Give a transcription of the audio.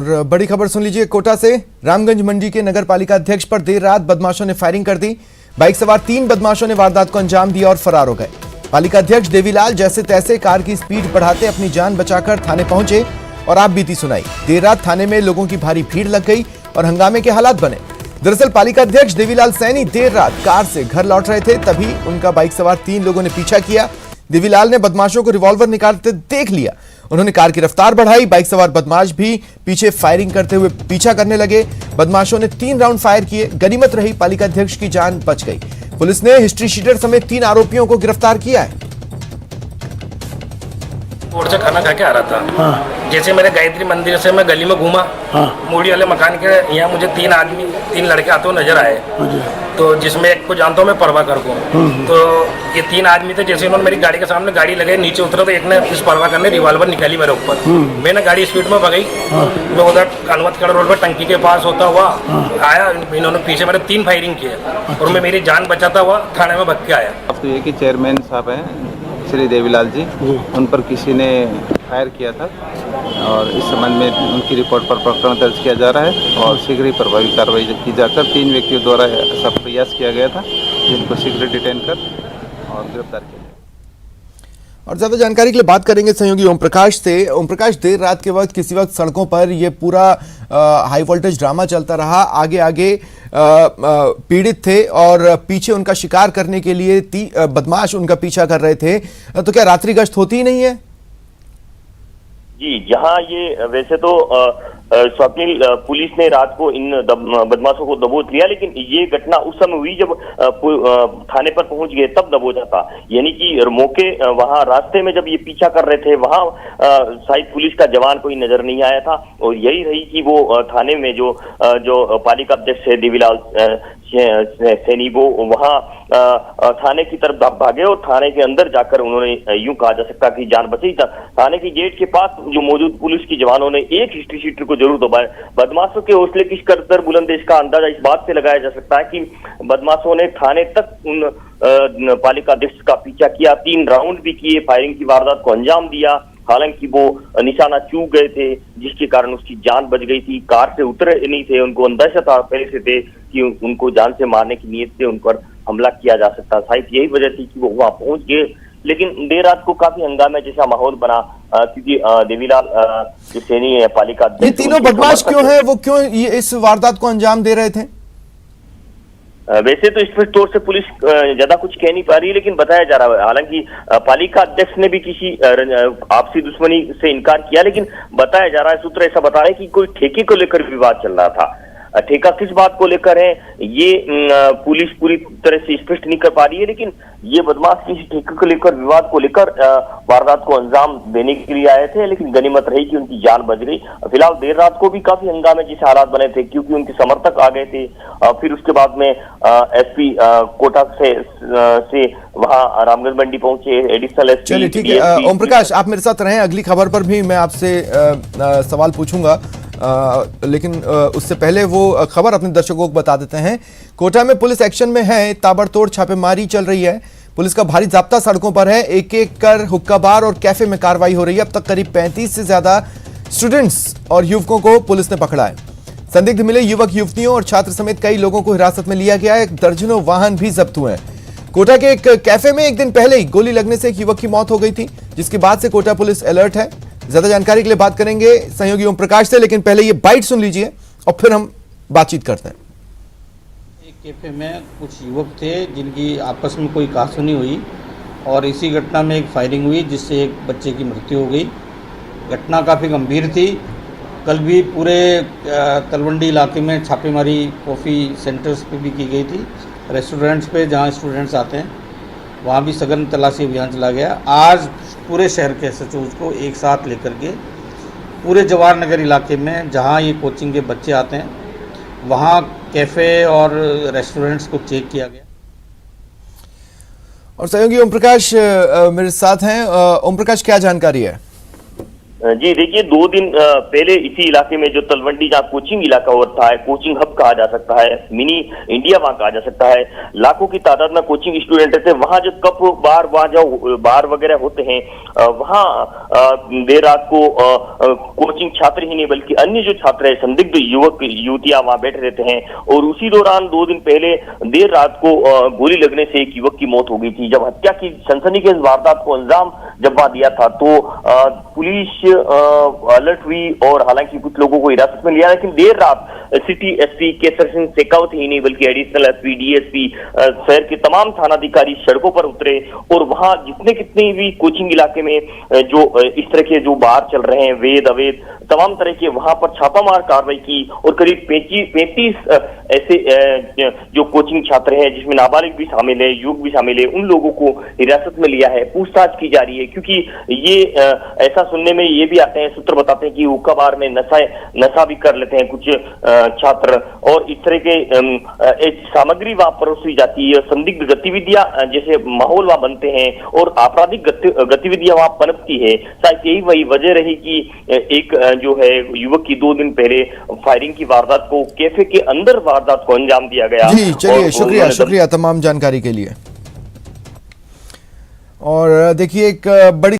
और बड़ी खबर सुन लीजिए कोटा से। रामगंज मंडी के नगर पालिका अध्यक्ष पर देर रात बदमाशों ने फायरिंग कर दी। बाइक सवार 3 बदमाशों ने वारदात को अंजाम दिया और फरार हो गए। पालिका अध्यक्ष देवीलाल जैसे तैसे कार की स्पीड बढ़ाते अपनी जान बचाकर थाने पहुंचे और आप बीती सुनाई। देर रात थाने में लोगों की भारी भीड़ लग गई और हंगामे के हालात बने। दरअसल पालिका अध्यक्ष देवीलाल सैनी देर रात कार से घर लौट रहे थे, तभी उनका बाइक सवार 3 लोगों ने पीछा किया। देवीलाल ने बदमाशों को रिवॉल्वर निकालते देख लिया। उन्होंने कार की रफ्तार बढ़ाई। बाइक सवार बदमाश भी पीछे फायरिंग करते हुए पीछा करने लगे। बदमाशों ने 3 राउंड फायर किए। गनीमत रही पालिका अध्यक्ष की जान बच गई। पुलिस ने हिस्ट्री शीटर समेत 3 आरोपियों को गिरफ्तार किया है। रोड से खाना खा के आ रहा था। हाँ। जैसे मेरे गायत्री मंदिर से मैं गली में घूमा। हाँ। मूड़ी वाले मकान के यहाँ मुझे 3 लड़के आते हुए नजर आए। तो जिसमें एक को जानता हूँ मैं प्रभाकर को। तो ये 3 आदमी थे। जैसे उन्होंने मेरी गाड़ी के सामने गाड़ी लगाई, नीचे उतरा तो एक ने इस प्रभाकर ने रिवॉल्वर निकाली मेरे ऊपर। मैंने गाड़ी स्पीड में भगाई। मैं उधर कानवतगढ़ रोड पर टंकी के पास होता हुआ आया। इन्होंने पीछे मेरे 3 फायरिंग किए और मैं मेरी जान बचाता हुआ थाने में भग के आया। अब तो ये कि चेयरमैन साहब हैं श्री देवीलाल जी, उन पर किसी ने फायर किया था और इस संबंध में उनकी रिपोर्ट पर प्रकरण दर्ज किया जा रहा है और शीघ्र ही प्रभावी कार्रवाई की जाकर 3 व्यक्तियों द्वारा ऐसा प्रयास किया गया था, जिनको शीघ्र डिटेन कर और गिरफ्तार किया। और ज्यादा जानकारी के लिए बात करेंगे सहयोगी ओम प्रकाश से। ओम प्रकाश, देर रात के वक्त किसी वक्त सड़कों पर ये पूरा हाई वोल्टेज ड्रामा चलता रहा। आगे आगे पीड़ित थे और पीछे उनका शिकार करने के लिए बदमाश उनका पीछा कर रहे थे। तो क्या रात्रि गश्त होती ही नहीं है? जी, जहां ये वैसे तो स्वप्निल पुलिस ने रात को इन बदमाशों को दबोच लिया, लेकिन ये घटना उस समय हुई जब थाने पर पहुंच गए तब दबोचा था। यानी कि मौके वहां रास्ते में जब ये पीछा कर रहे थे वहां शायद पुलिस का जवान कोई नजर नहीं आया था और यही रही कि वो थाने में जो पालिका अध्यक्ष है देवीलाल सैनी, वो वहां थाने की तरफ भागे और थाने के अंदर जाकर उन्होंने यूं कहा जा सकता कि जान बचाई था। थाने की गेट के पास जो मौजूद पुलिस के जवानों ने एक हिस्ट्री शीटर को जरूर दबाया। बदमाशों के हौसले किस कदर बुलंद है इसका अंदाजा इस बात से लगाया जा सकता है कि बदमाशों ने थाने तक उन पालिका अध्यक्ष का पीछा किया, 3 राउंड भी किए, फायरिंग की वारदात को अंजाम दिया। हालांकि वो निशाना चूक गए थे, जिसके कारण उसकी जान बच गई थी। कार से उतरे नहीं थे, उनको अंदाजा था पहले से थे कि उनको जान से मारने की नीयत से उन पर हमला किया जा सकता। शायद यही वजह थी कि वो वहां पहुंच गए, लेकिन देर रात को काफी हंगामे जैसा माहौल बना क्योंकि देवीलाल जो सैनी है पालिका अध्यक्ष, ये तीनों बदमाश क्यों है, वो क्यों ये इस वारदात को अंजाम दे रहे थे? वैसे तो स्पष्ट तौर से पुलिस ज्यादा कुछ कह नहीं पा रही है, लेकिन बताया जा रहा है। हालांकि पालिका अध्यक्ष ने भी किसी आपसी दुश्मनी से इनकार किया, लेकिन बताया जा रहा है, सूत्र ऐसा बता रहे हैं कि कोई ठेके को लेकर विवाद चल रहा था। ठेका किस बात को लेकर है ये पुलिस पूरी तरह से स्पष्ट नहीं कर पा रही है, लेकिन ये बदमाश किसी ठेके को लेकर विवाद को लेकर वारदात को अंजाम देने के लिए आए थे, लेकिन गनीमत रही कि उनकी जान बच गई। फिलहाल देर रात को भी काफी हंगामे जैसे हालात बने थे क्योंकि उनके समर्थक आ गए थे। फिर उसके बाद में एसपी कोटा से वहां रामगंज मंडी पहुंचे एडिशनल एसपी। चलिए ठीक है ओम प्रकाश, आप मेरे साथ रहें। अगली खबर पर भी मैं आपसे सवाल पूछूंगा, लेकिन उससे पहले वो खबर अपने दर्शकों को बता देते हैं। कोटा में पुलिस एक्शन में है, ताबड़तोड़ छापेमारी चल रही है। पुलिस का भारी जाब्ता सड़कों पर है। एक एक कर हुक्का बार और कैफे में कार्रवाई हो रही है। अब तक करीब 35 से ज्यादा स्टूडेंट्स और युवकों को पुलिस ने पकड़ा है। संदिग्ध मिले युवक युवतियों और छात्र समेत कई लोगों को हिरासत में लिया गया है। दर्जनों वाहन भी जब्त हुए हैं। कोटा के एक कैफे में एक दिन पहले ही गोली लगने से एक युवक की मौत हो गई थी, जिसके बाद से कोटा पुलिस अलर्ट है। ज्यादा जानकारी के लिए बात करेंगे सहयोगी ओम प्रकाश से, लेकिन पहले ये बाइट सुन लीजिए और फिर हम बातचीत करते हैं। एक कैफे में कुछ युवक थे जिनकी आपस में कोई कहासुनी हुई और इसी घटना में एक फायरिंग हुई जिससे एक बच्चे की मृत्यु हो गई। घटना काफ़ी गंभीर थी। कल भी पूरे तलवंडी इलाके में छापेमारी कॉफ़ी सेंटर्स पे भी की गई थी, रेस्टोरेंट्स पे जहाँ स्टूडेंट्स आते हैं वहाँ भी सघन तलाशी अभियान चला गया। आज पूरे शहर के एसएचओज को एक साथ लेकर के पूरे जवाहर नगर इलाके में जहाँ ये कोचिंग के बच्चे आते हैं वहाँ कैफ़े और रेस्टोरेंट्स को चेक किया गया। और सहयोगी ओम प्रकाश मेरे साथ हैं। ओम प्रकाश, क्या जानकारी है? जी देखिए, 2 दिन पहले इसी इलाके में जो तलवंडी, जहाँ कोचिंग इलाका होता है, कोचिंग हब कहा जा सकता है, मिनी इंडिया वहाँ कहा जा सकता है, लाखों की तादाद में कोचिंग स्टूडेंट रहते हैं। वहाँ जो कप बार वहाँ जो बार वगैरह होते हैं, वहाँ देर रात को कोचिंग छात्र ही नहीं बल्कि अन्य जो छात्र है, संदिग्ध युवक युवतियां वहाँ बैठे रहते हैं। और उसी दौरान 2 दिन पहले देर रात को गोली लगने से एक युवक की मौत हो गई थी। जब हत्या की सनसनीखेज वारदात को अंजाम जब वहां दिया था तो पुलिस अलर्ट हुई और हालांकि कुछ लोगों को हिरासत में लिया, लेकिन देर रात सिटी एसपी केसर सिंह शेखावत ही नहीं बल्कि एडिशनल एसपी, डीएसपी, शहर के तमाम थानाधिकारी सड़कों पर उतरे और वहां जितने कितने भी कोचिंग इलाके में जो इस तरह के जो बार चल रहे हैं, वेद अवैध तमाम तरह के, वहां पर छापामार कार्रवाई की और करीब 35 ऐसे जो कोचिंग छात्र हैं जिसमें नाबालिग भी शामिल है, युवक भी शामिल है, उन लोगों को हिरासत में लिया है, पूछताछ की जा रही है। क्योंकि ये ऐसा सुनने में ये भी आते हैं, सूत्र बताते हैं कि हुक्का बार में नशा भी कर लेते हैं कुछ छात्र और इस तरह के सामग्री वहां परोसी जाती है, संदिग्ध गतिविधियां जैसे माहौल वहां बनते हैं और आपराधिक गतिविधियां वहां पनपती है। शायद यही वही वजह रही कि एक जो है युवक की 2 दिन पहले फायरिंग की वारदात को, कैफे के अंदर वारदात को अंजाम दिया गया। जी चलिए, शुक्रिया तमाम जानकारी के लिए। और देखिए, एक बड़ी